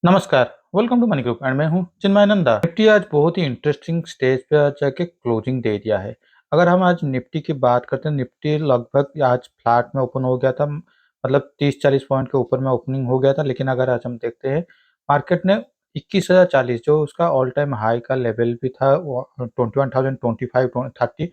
नमस्कार, welcome to money group and मैं हूं चिन्मय नंदा। निफ्टी आज बहुत ही इंटरेस्टिंग स्टेज पे आज जाके क्लोजिंग दे दिया है। अगर हम आज निफ्टी की बात करते हैं, निफ्टी लगभग आज फ्लैट में ओपन हो गया था, मतलब 30-40 पॉइंट के ऊपर में ओपनिंग हो गया था। लेकिन अगर आज हम देखते हैं, मार्केट ने 21,040 जो उसका ऑल टाइम हाई का लेवल भी था, 21,000, 25, 30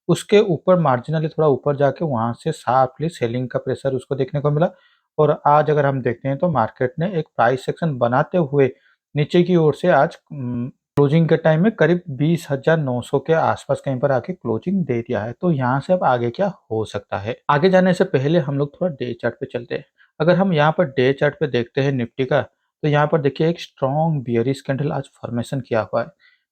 उसके ऊपर मार्जिनली थोड़ा ऊपर जाके वहां से शार्पली सेलिंग का प्रेशर उसको देखने को मिला। और आज अगर हम देखते हैं तो मार्केट ने एक प्राइस सेक्शन बनाते हुए नीचे की ओर से आज क्लोजिंग के टाइम में करीब 20,900 के आसपास कहीं पर आके क्लोजिंग दे दिया है। तो यहाँ से अब आगे क्या हो सकता है? आगे जाने से पहले हम लोग थोड़ा डे चार्ट पे चलते हैं। अगर हम यहाँ पर डे चार्ट पे देखते हैं निफ्टी का, तो यहाँ पर देखिए एक स्ट्रॉन्ग बियरिश कैंडल आज फॉर्मेशन किया हुआ है।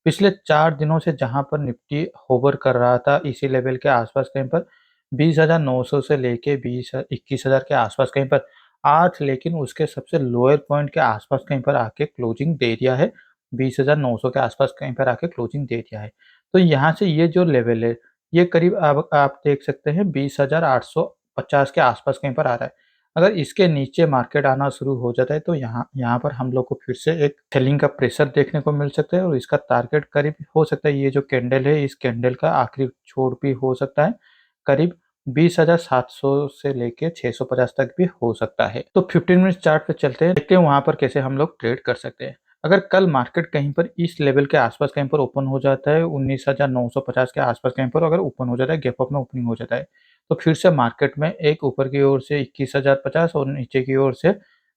पिछले 4 दिनों से जहाँ पर निफ्टी होवर कर रहा था इसी लेवल के आसपास कहीं पर 20,900 से लेके 21,000 के आसपास कहीं पर, आज लेकिन उसके सबसे लोअर पॉइंट के आसपास कहीं पर आके क्लोजिंग दे दिया है। 20,900 के आसपास कहीं पर आके क्लोजिंग दे दिया है। तो यहाँ से ये जो लेवल है, ये करीब अब आप देख सकते हैं 20,850 के आसपास कहीं पर आ रहा है। अगर इसके नीचे मार्केट आना शुरू हो जाता है तो यहाँ यहाँ पर हम लोग को फिर से एक सेलिंग का प्रेशर देखने को मिल सकता है और इसका टारगेट करीब हो सकता है, ये जो कैंडल है इस कैंडल का आखिरी छोर भी हो सकता है, करीब 20,700 से लेके 650 तक भी हो सकता है। तो 15 मिनट चार्ट पे चलते हैं, देखते हैं वहाँ पर कैसे हम लोग ट्रेड कर सकते हैं। अगर कल मार्केट कहीं पर इस लेवल के आसपास कहीं पर ओपन हो जाता है, 19,950 के आसपास कहीं पर अगर ओपन हो जाता है, गैप अप में ओपनिंग हो जाता है, तो फिर से मार्केट में एक ऊपर की ओर से 21,050 और नीचे की ओर से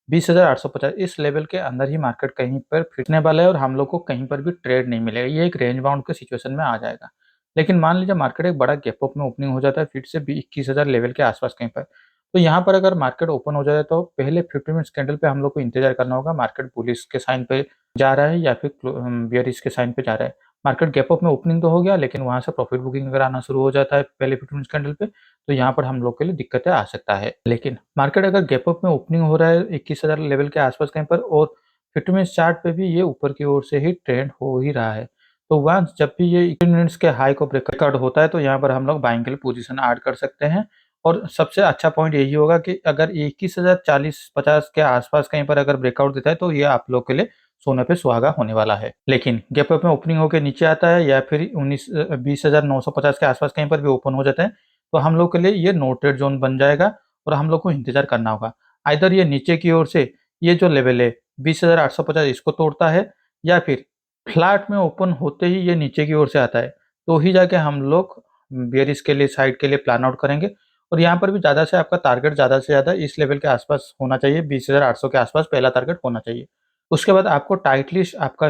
20,850 इस लेवल के अंदर ही मार्केट कहीं पर फिरने वाला है और हम लोग को कहीं पर भी ट्रेड नहीं मिलेगा। ये एक रेंज बाउंड के सिचुएशन में आ जाएगा। लेकिन मान लीजिए मार्केट एक बड़ा गैप अप में ओपनिंग हो जाता है फिर से भी 21,000 लेवल के आसपास कहीं पर, तो यहाँ पर अगर मार्केट ओपन हो जाए तो पहले 50 मिनट्स कैंडल पे हम लोग को इंतजार करना होगा, मार्केट बुलिश के साइन पे जा रहा है या फिर बियरिश के साइन पे जा रहा है। मार्केट गैप अप में ओपनिंग तो हो गया, लेकिन वहां से प्रॉफिट बुकिंग अगर आना शुरू हो जाता है पहले 50 मिनट्स कैंडल पे, तो यहाँ पर हम लोग के लिए दिक्कतें आ सकता है। लेकिन मार्केट अगर गैप अप में ओपनिंग हो रहा है 21,000 लेवल के आसपास कहीं पर और 50 मिनट्स चार्ट पे भी ये ऊपर की ओर से ही ट्रेंड हो ही रहा है, तो वंस जब भी ये 15 मिनट्स के हाई को ब्रेकआउट होता है तो यहाँ पर हम लोग बाइंग के लिए पोजीशन ऐड कर सकते हैं। और सबसे अच्छा पॉइंट यही होगा कि अगर 21,040-50 के आसपास कहीं पर अगर ब्रेकआउट देता है तो ये आप लोग के लिए सोने पे सुहागा होने वाला है। लेकिन गैप अप में ओपनिंग होकर नीचे आता है या फिर 20,950 के आसपास कहीं पर भी ओपन हो जाता है, तो हम लोग के लिए ये नो ट्रेड जोन बन जाएगा और हम लोग को इंतजार करना होगा। आइदर ये नीचे की ओर से ये जो लेवल है 20,850 इसको तोड़ता है, या फिर फ्लैट में ओपन होते ही ये नीचे की ओर से आता है, तो ही जाके हम लोग बेयरिश के लिए साइड के लिए प्लान आउट करेंगे। और यहाँ पर भी ज़्यादा से आपका टारगेट ज़्यादा से ज़्यादा इस लेवल के आसपास होना चाहिए, 20,800 के आसपास पहला टारगेट होना चाहिए। उसके बाद आपको टाइटली आपका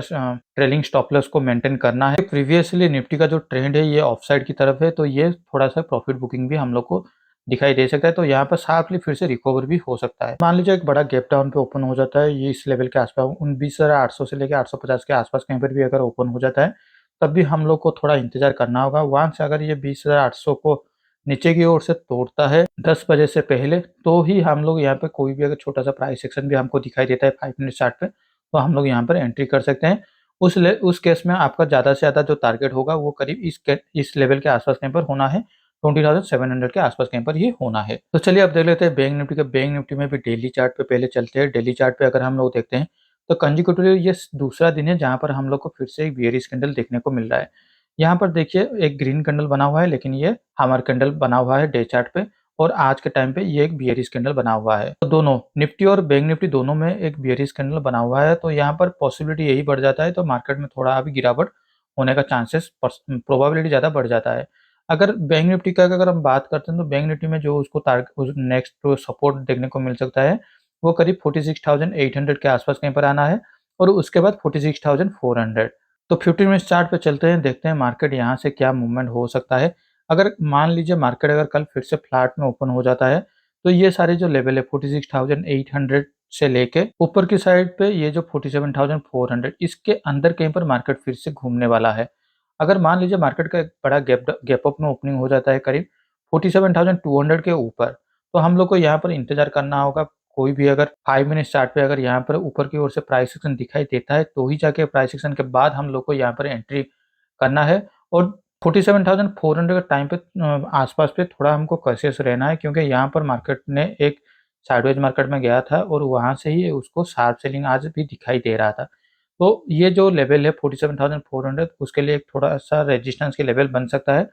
ट्रेलिंग स्टॉप लॉस को मेंटेन करना है। प्रीवियसली निफ्टी का जो ट्रेंड है ये ऑफ साइड की तरफ है, तो ये थोड़ा सा प्रॉफिट बुकिंग भी हम लोग को दिखाई दे सकता है, तो यहाँ पर शार्पली फिर से रिकवर भी हो सकता है। मान लीजिए एक बड़ा गैप डाउन पे ओपन हो जाता है, ये इस लेवल के आसपास 19,800 से लेकर 850 के आसपास कहीं पर भी अगर ओपन हो जाता है, तब भी हम लोग को थोड़ा इंतजार करना होगा। वहां से अगर ये 20,800 को नीचे की ओर से तोड़ता है 10 बजे से पहले, तो ही हम लोग यहाँ पे कोई भी अगर छोटा सा प्राइस सेक्शन भी हमको दिखाई देता है 5 मिनट चार्ट पे, तो हम लोग यहाँ पर एंट्री कर सकते हैं। उस केस में आपका ज़्यादा से ज़्यादा जो टारगेट होगा वो करीब इस लेवल के आसपास कहीं पर होना है, 20,700 के आसपास कहीं पर ये होना है। तो चलिए अब देख लेते हैं बैंक निफ्टी का। बैंक निफ्टी में भी डेली चार्ट पे पहले चलते हैं। डेली चार्ट पे अगर हम लोग देखते हैं तो कंसेक्यूटिवली ये दूसरा दिन है जहाँ पर हम लोग को फिर से एक बेयरिश कैंडल देखने को मिल रहा है। यहाँ पर देखिए एक ग्रीन कैंडल बना हुआ है, लेकिन ये हैमर कैंडल बना हुआ है डे चार्ट पे, और आज के टाइम पे ये एक बियरिश कैंडल बना हुआ है। तो दोनों निफ्टी और बैंक निफ्टी दोनों में एक बियरिश कैंडल बना हुआ है, तो यहाँ पर पॉसिबिलिटी यही बढ़ जाता है, तो मार्केट में थोड़ा अभी गिरावट होने का चांसेस प्रोबेबिलिटी ज़्यादा बढ़ जाता है। अगर बैंक निफ्टी का अगर हम बात करते हैं तो बैंक निफ्टी में जो उसको टारगेट नेक्स्ट सपोर्ट देखने को मिल सकता है वो करीब 46,800 के आसपास कहीं पर आना है, और उसके बाद 46,400। तो 15 मिनट्स चार्ट पे चलते हैं, देखते हैं मार्केट यहाँ से क्या मूवमेंट हो सकता है। अगर मान लीजिए मार्केट अगर कल फिर से फ्लैट में ओपन हो जाता है, तो ये सारे जो लेवल है 46,800 से लेके ऊपर की साइड पे ये जो 47,400 इसके अंदर कहीं पर मार्केट फिर से घूमने वाला है। अगर मान लीजिए मार्केट का एक बड़ा गैप अप में ओपनिंग हो जाता है करीब 47,200 के ऊपर, तो हम लोग को यहाँ पर इंतजार करना होगा। कोई भी अगर 5 मिनट चार्ट पे अगर यहाँ पर ऊपर की ओर से प्राइस एक्शन दिखाई देता है, तो ही जाके प्राइस एक्शन के बाद हम लोग को यहाँ पर एंट्री करना है। और 47,400 के टाइम पे आसपास पे थोड़ा हमको कॉशियस रहना है, क्योंकि यहाँ पर मार्केट ने एक साइडवेज मार्केट में गया था और वहाँ से ही उसको शार्प सेलिंग आज भी दिखाई दे रहा था। तो ये जो लेवल है 47,400 उसके लिए एक थोड़ा-सा रेजिस्टेंस के लेवल बन सकता है।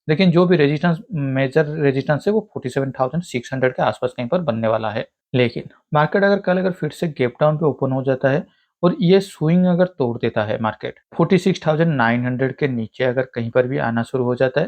लेकिन जो भी रेजिस्टेंस मेजर रेजिस्टेंस है वो 47,600 के आस-पास कहीं पर बनने वाला है। लेकिन मार्केट अगर फिर से गैप डाउन पे ओपन हो जाता है और ये स्विंग अगर तोड़ देता है मार्केट 46,900 के नीचे अगर कहीं पर भी आना शुरू हो जाता है,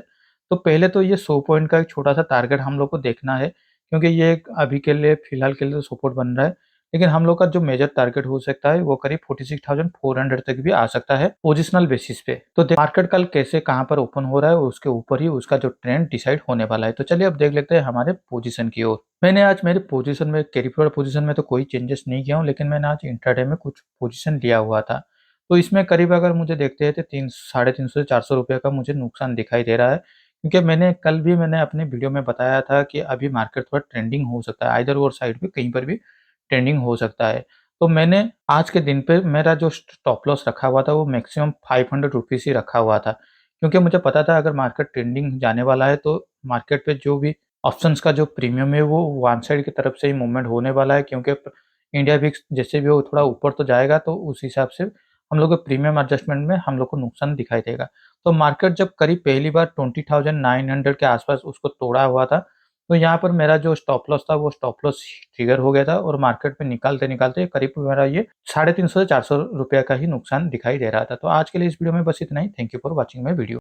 तो पहले तो ये 100 पॉइंट का एक छोटा-सा टारगेट हम लोग को देखना है, क्योंकि ये एक अभी के लिए फिलहाल के लिए तो सपोर्ट बन रहा है। लेकिन हम लोग का जो मेजर टारगेट हो सकता है वो करीब 46,400 तक भी आ सकता है पोजिशनल बेसिस पे। तो मार्केट कल कैसे कहाँ पर ओपन हो रहा है उसके ऊपर ही उसका जो ट्रेंड डिसाइड होने वाला है। तो चलिए अब देख लेते हैं हमारे पोजीशन की ओर। मैंने आज मेरे पोजीशन में कैरी फॉरवर्ड पोजीशन में तो कोई चेंजेस नहीं किया हूँ, लेकिन मैंने आज इंट्राडे में कुछ पोजीशन लिया हुआ था। तो इसमें करीब अगर मुझे देखते हैं तो 3 साढ़े 300 से 400 रुपए का मुझे नुकसान दिखाई दे रहा है। क्योंकि मैंने अपने वीडियो में बताया था कि अभी मार्केट थोड़ा ट्रेंडिंग हो सकता है, आइदर और साइड पे कहीं पर भी ट्रेंडिंग हो सकता है। तो मैंने आज के दिन पे मेरा जो स्टॉप लॉस रखा हुआ था वो मैक्सिमम 500 रुपीज़ ही रखा हुआ था। क्योंकि मुझे पता था अगर मार्केट ट्रेंडिंग जाने वाला है तो मार्केट पे जो भी ऑप्शंस का जो प्रीमियम है वो वन साइड की तरफ से ही मूवमेंट होने वाला है, क्योंकि इंडिया विक्स जैसे भी वो थोड़ा ऊपर तो जाएगा तो उस हिसाब से हम लोग को प्रीमियम एडजस्टमेंट में हम लोग को नुकसान दिखाई देगा। तो मार्केट जब करीब पहली बार 20,900 के आसपास उसको तोड़ा हुआ था, तो यहाँ पर मेरा जो स्टॉप लॉस था वो स्टॉप लॉस ट्रिगर हो गया था और मार्केट में निकालते-निकालते करीब मेरा ये 350 से 400 रुपये का ही नुकसान दिखाई दे रहा था। तो आज के लिए इस वीडियो में बस इतना ही। Thank you for watching my video.